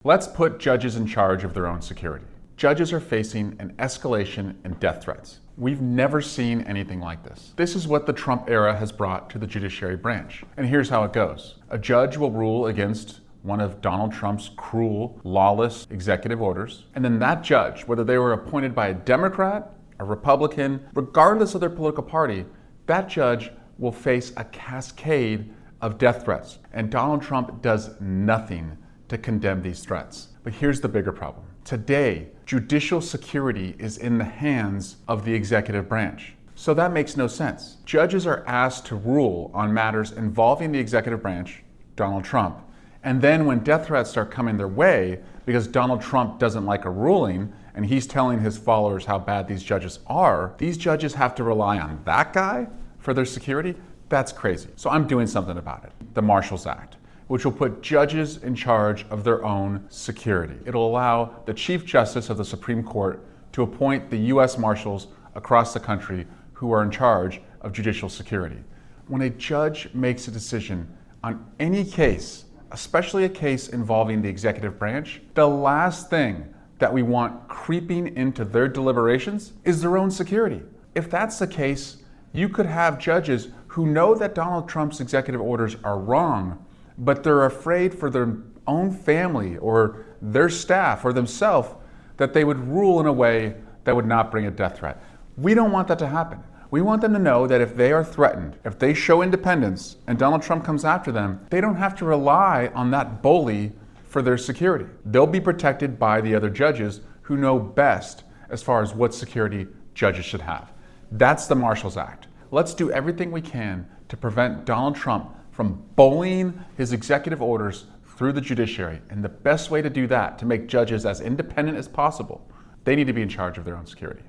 Let's put judges in charge of their own security. Judges are facing an escalation in death threats. We've never seen anything like this. This is what the Trump era has brought to the judiciary branch. And here's how it goes. A judge will rule against one of Donald Trump's cruel, lawless executive orders. And then that judge, whether they were appointed by a Democrat, a Republican, regardless of their political party, that judge will face a cascade of death threats. And Donald Trump does nothing to condemn these threats. But here's the bigger problem. Today, judicial security is in the hands of the executive branch. So that makes no sense. Judges are asked to rule on matters involving the executive branch, Donald Trump, and then when death threats start coming their way, because Donald Trump doesn't like a ruling and he's telling his followers how bad these judges are, these judges have to rely on that guy for their security? That's crazy. So I'm doing something about it. The Marshals Act, which will put judges in charge of their own security. It'll allow the Chief Justice of the Supreme Court to appoint the U.S. Marshals across the country who are in charge of judicial security. When a judge makes a decision on any case, especially a case involving the executive branch, the last thing that we want creeping into their deliberations is their own security. If that's the case, you could have judges who know that Donald Trump's executive orders are wrong, but they're afraid for their own family or their staff or themselves that they would rule in a way that would not bring a death threat. We don't want that to happen. We want them to know that if they are threatened, if they show independence and Donald Trump comes after them, they don't have to rely on that bully for their security. They'll be protected by the other judges who know best as far as what security judges should have. That's the Marshals Act. Let's do everything we can to prevent Donald Trump from bullying his executive orders through the judiciary. And the best way to do that, to make judges as independent as possible, they need to be in charge of their own security.